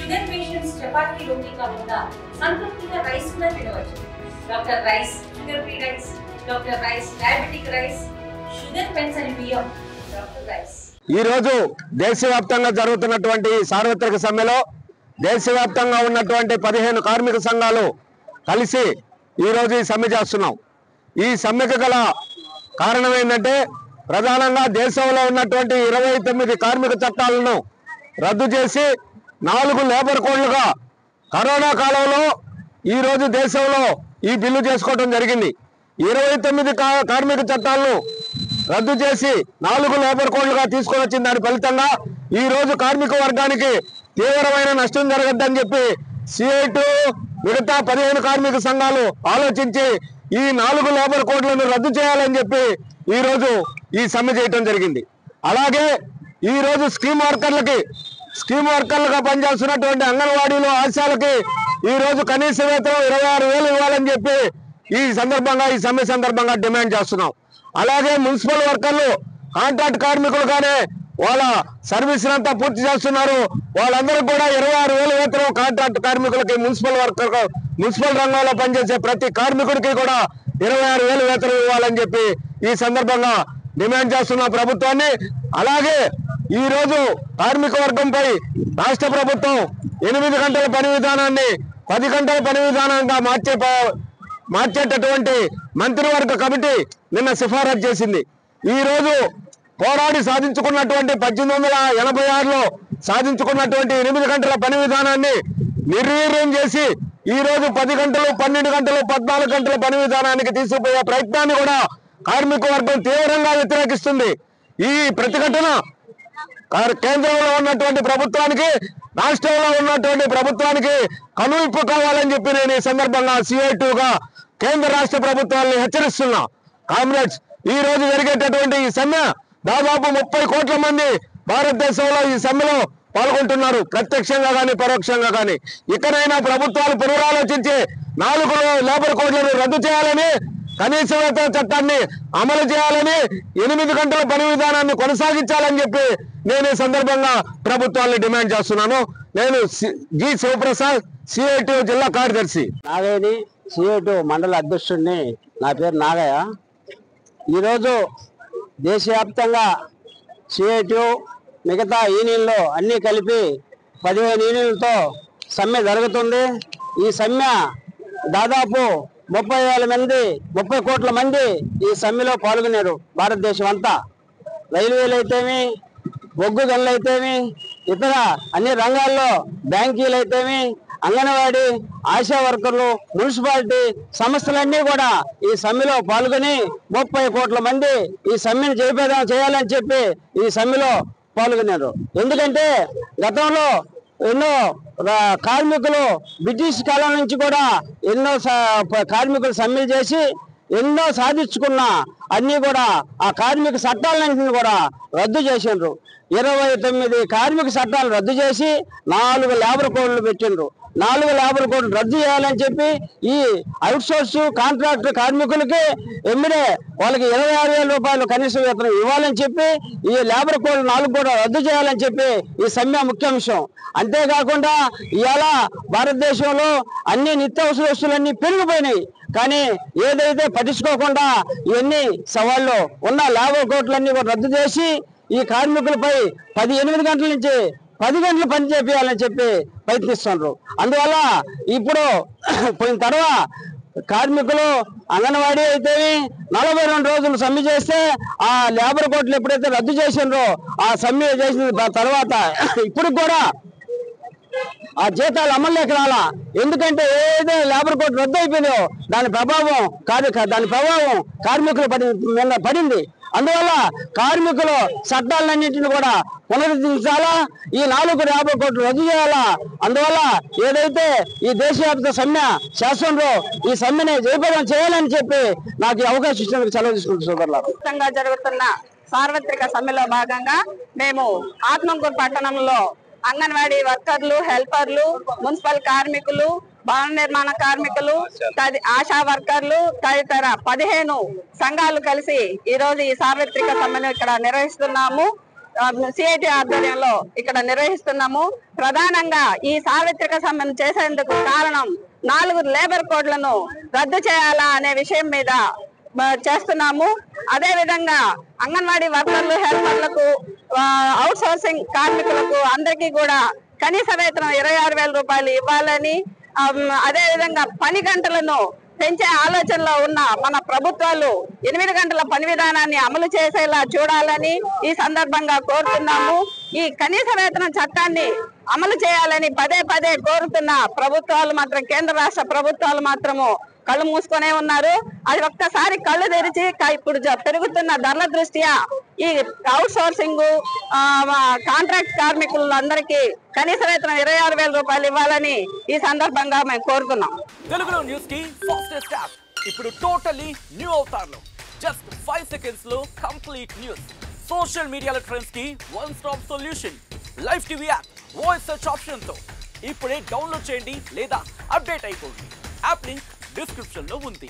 Sugar patients chapati రోటీ కాకుండా సంతృప్తిగా rice కూడా తినవచ్చు. Doctor rice, sugar free rice, doctor rice, diabetic rice, sugar పెన్సని బియ్యం, డాక్టర్ రైస్. ఈ రోజు దేశవ్యాప్తంగా జరుగుతున్నటువంటి సార్వత్రిక సమ్మెలో దేశవ్యాప్తంగా ఉన్నటువంటి 15 కార్మిక సంఘాలు కలిసి ఈ రోజు ఈ సమ్మె చేస్తున్నాం. ఈ సమ్మెకు గల కారణం ఏంటంటే ప్రధానంగా దేశంలో ఉన్నటువంటి 29 కార్మిక చట్టాలను రద్దు చేసి 4 లేబర్ కోడ్లుగా కరోనా కాలంలో ఈ రోజు దేశంలో ఈ బిల్లు చేసుకోవడం జరిగింది. 29 కార్మిక చట్టాలను రద్దు చేసి 4 లేబర్ కోడ్లుగా తీసుకొని వచ్చిన దాని ఫలితంగా ఈ రోజు కార్మిక వర్గానికి తీవ్రమైన నష్టం జరగద్దని చెప్పి సిఐటి మిగతా 15 కార్మిక సంఘాలు ఆలోచించి ఈ 4 లేబర్ కోడ్లను రద్దు చేయాలని చెప్పి ఈ రోజు ఈ సమ్మె చేయడం జరిగింది. అలాగే ఈ రోజు స్కీమ్ వర్కర్లుగా పనిచేస్తున్నటువంటి అంగన్వాడీలో ఆశాలకి ఈ రోజు కనీస వేతనం 26,000 ఇవ్వాలని చెప్పి ఈ సమ్మె సందర్భంగా డిమాండ్ చేస్తున్నాం. అలాగే మున్సిపల్ వర్కర్లు కాంట్రాక్ట్ కార్మికులుగానే వాళ్ళ సర్వీస్ అంతా పూర్తి చేస్తున్నారు. వాళ్ళందరూ కూడా 26,000 వేతనం కాంట్రాక్ట్ కార్మికులకి, మున్సిపల్ రంగంలో పనిచేసే ప్రతి కార్మికుడికి కూడా 26,000 వేతనం ఇవ్వాలని చెప్పి ఈ సందర్భంగా డిమాండ్ చేస్తున్న ప్రభుత్వాన్ని. అలాగే ఈ రోజు కార్మిక వర్గంపై రాష్ట్ర ప్రభుత్వం 8 గంటల పని విధానాన్ని 10 గంటల పని విధానంగా మార్చేటటువంటి మంత్రివర్గ కమిటీ నిన్న సిఫారసు చేసింది. ఈ రోజు పోరాడి సాధించుకున్నటువంటి 1886లో సాధించుకున్నటువంటి 8 గంటల పని విధానాన్ని నిర్వీర్యం చేసి ఈ రోజు 10 గంటలు, 12 గంటలు, 14 గంటల పని విధానానికి తీసుకుపోయే ప్రయత్నాన్ని కూడా కార్మిక వర్గం తీవ్రంగా వ్యతిరేకిస్తుంది. ఈ ప్రతిఘటన కేంద్రంలో ఉన్నటువంటి ప్రభుత్వానికి, రాష్ట్రంలో ఉన్నటువంటి ప్రభుత్వానికి కనువిప్పు కావాలని చెప్పి నేను ఈ సందర్భంగా సిఐటిగా కేంద్ర రాష్ట్ర ప్రభుత్వాలను హెచ్చరిస్తున్నా. కామ్రేడ్స్, ఈ రోజు జరిగేటటువంటి ఈ సమ్మె దాదాపు 30 కోట్ల మంది భారతదేశంలో ఈ సమ్మెలో పాల్గొంటున్నారు, ప్రత్యక్షంగా కానీ పరోక్షంగా కానీ. ఇకనైనా ప్రభుత్వాలు పునరాలోచించి 4 లేబర్ కోడ్లను రద్దు చేయాలని, కనీస వేతన చట్టాన్ని అమలు చేయాలని, 8 గంటల పని విధానాన్ని కొనసాగించాలని చెప్పి నేను ఈ సందర్భంగా ప్రభుత్వాన్ని డిమాండ్ చేస్తున్నాను. నేను జి శివప్రసాద్, సిఐటి జిల్లా కార్యదర్శి. నాగయ్యని, సిఐటి మండల అధ్యక్షుడిని. నా పేరు నాగయ్య. ఈరోజు దేశవ్యాప్తంగా సిఐటి మిగతా యూనియన్లు అన్నీ కలిపి 15 యూనియన్లతో సమ్మె జరుగుతుంది. ఈ సమ్మె దాదాపు 30 కోట్ల మంది ఈ సమ్మెలో పాల్గొన్నారు. భారతదేశం అంతా రైల్వేలు అయితేమి, బొగ్గు గనులు అయితేమి, ఇతర అన్ని రంగాల్లో బ్యాంకీలు అయితేమి, అంగన్వాడీ, ఆశా వర్కర్లు, మున్సిపాలిటీ సంస్థలన్నీ కూడా ఈ సమ్మెలో పాల్గొని 30 కోట్ల మంది ఈ సమ్మెను చేయాలని చెప్పి ఈ సమ్మెలో పాల్గొన్నారు. ఎందుకంటే గతంలో ఎన్నో కార్మికులు బ్రిటిష్ కాలం నుంచి కూడా ఎన్నో కార్మికులు సమ్మెలు చేసి ఎన్నో సాధించుకున్న అన్ని కూడా ఆ కార్మిక చట్టాలన్నింటినీ కూడా రద్దు చేసిండ్రు. 29 కార్మిక చట్టాలు రద్దు చేసి 4 లేబర్ కోడ్లు పెట్టిండ్రు. 4 లేబర్ కోడ్లు రద్దు చేయాలని చెప్పి ఈ అవుట్సోర్స్ కాంట్రాక్ట్ కార్మికులకి ఎమ్మెడే వాళ్ళకి 26,000 రూపాయలు కనీస వేతనం ఇవ్వాలని చెప్పి ఈ లేబర్ కోడ్ 4 కూడా రద్దు చేయాలని చెప్పి ఈ సమ్మె ముఖ్యాంశం. అంతేకాకుండా ఇవాళ భారతదేశంలో అన్ని నిత్యావసర వస్తువులన్నీ పెరిగిపోయినాయి. కానీ ఏదైతే పట్టించుకోకుండా ఇవన్నీ సవాళ్ళు ఉన్న లేబర్ కోడ్లన్నీ కూడా రద్దు చేసి ఈ కార్మికులపై 8 గంటల నుంచి 10 గంటలు పని చేయాలని చెప్పి ప్రయత్నిస్తున్నారు. అందువల్ల ఇప్పుడు పోయిన తర్వాత కార్మికులు అంగన్వాడీ అయితే 42 రోజులు సమ్మె చేస్తే ఆ లేబర్ కోడ్లు ఎప్పుడైతే రద్దు చేసిండ్రో ఆ సమ్మె చేసిన తర్వాత ఇప్పుడు కూడా ఆ జీతాలు అమల్లోకి రాలా. ఎందుకంటే ఏదైతే లేబర్ కోడ్ రద్దు అయిపోయిందో దాని ప్రభావం కార్మికులు పడింది. అందువల్ల కార్మికుల చట్టాలన్నింటినీ కూడా పునరుద్ధరించాలా, ఈ 4 లేబర్ కోడ్లు రద్దు చేయాలా. అందువల్ల ఏదైతే ఈ దేశవ్యాప్త సమ్మె చేస్తుండ్రో ఈ సమ్మెని జయప్రదం చేయాలని చెప్పి నాకు ఈ అవకాశం ఇచ్చినందుకు సెలవు తీసుకుంటున్నాను. జరుగుతున్న సార్వత్రిక సమ్మెలో భాగంగా మేము ఆత్మకూరు పట్టణంలో అంగన్వాడీ వర్కర్లు, హెల్పర్లు, మున్సిపల్ కార్మికులు, భవన నిర్మాణ కార్మికులు, ఆశా వర్కర్లు తదితర 15 సంఘాలు కలిసి ఈ రోజు ఈ సార్వత్రిక సమ్మెను ఇక్కడ నిర్వహిస్తున్నాము. సిఐటి ఆధ్వర్యంలో ఇక్కడ నిర్వహిస్తున్నాము. ప్రధానంగా ఈ సార్వత్రిక సమ్మెను చేసేందుకు కారణం 4 లేబర్ కోడ్లను రద్దు చేయాలా అనే విషయం మీద చేస్తున్నాము. అదే విధంగా అంగన్వాడీ వర్కర్లు, హెల్పర్లకు, అవుట్ సోర్సింగ్ కార్మికులకు అందరికీ కూడా కనీస వేతనం 26,000 రూపాయలు ఇవ్వాలని, అదే విధంగా పని గంటలను పెంచే ఆలోచనలో ఉన్న మన ప్రభుత్వాలు 8 గంటల పని విధానాన్ని అమలు చేసేలా చూడాలని ఈ సందర్భంగా కోరుతున్నాము. ఈ కనీస వేతన చట్టాన్ని అమలు చేయాలని పదే కోరుతున్న ప్రభుత్వాలు మాత్రం, కేంద్ర రాష్ట్ర ప్రభుత్వాలు మాత్రము కళ్ళు మూసుకొనే ఉన్నారు. అది ఒక్కసారి కళ్ళు తెరిచి ఇప్పుడు పెరుగుతున్న ధరల దృష్ట్యా ఈ అవుట్ సోర్సింగ్ కాంట్రాక్ట్ కార్మికులందరికీ కనీస వేతనం 26,000 రూపాయలు ఇవ్వాలని ఈ సందర్భంగా మేము కోరుతున్నాం. తెలుగులో న్యూస్ కి ఫాస్టెస్ట్ యాప్ ఇప్పుడు టోటల్లీ న్యూ అవతార్లో జస్ట్ 5 seconds లో కంప్లీట్ న్యూస్. సోషల్ మీడియాలో ట్రెండ్స్ కి one stop solution. Live TV app voice search option తో ఇప్పుడే డౌన్లోడ్ చేయండి లేదా అప్డేట్ అయిపోండి. యాప్ లింక్ డిస్క్రిప్షన్ లో ఉంది.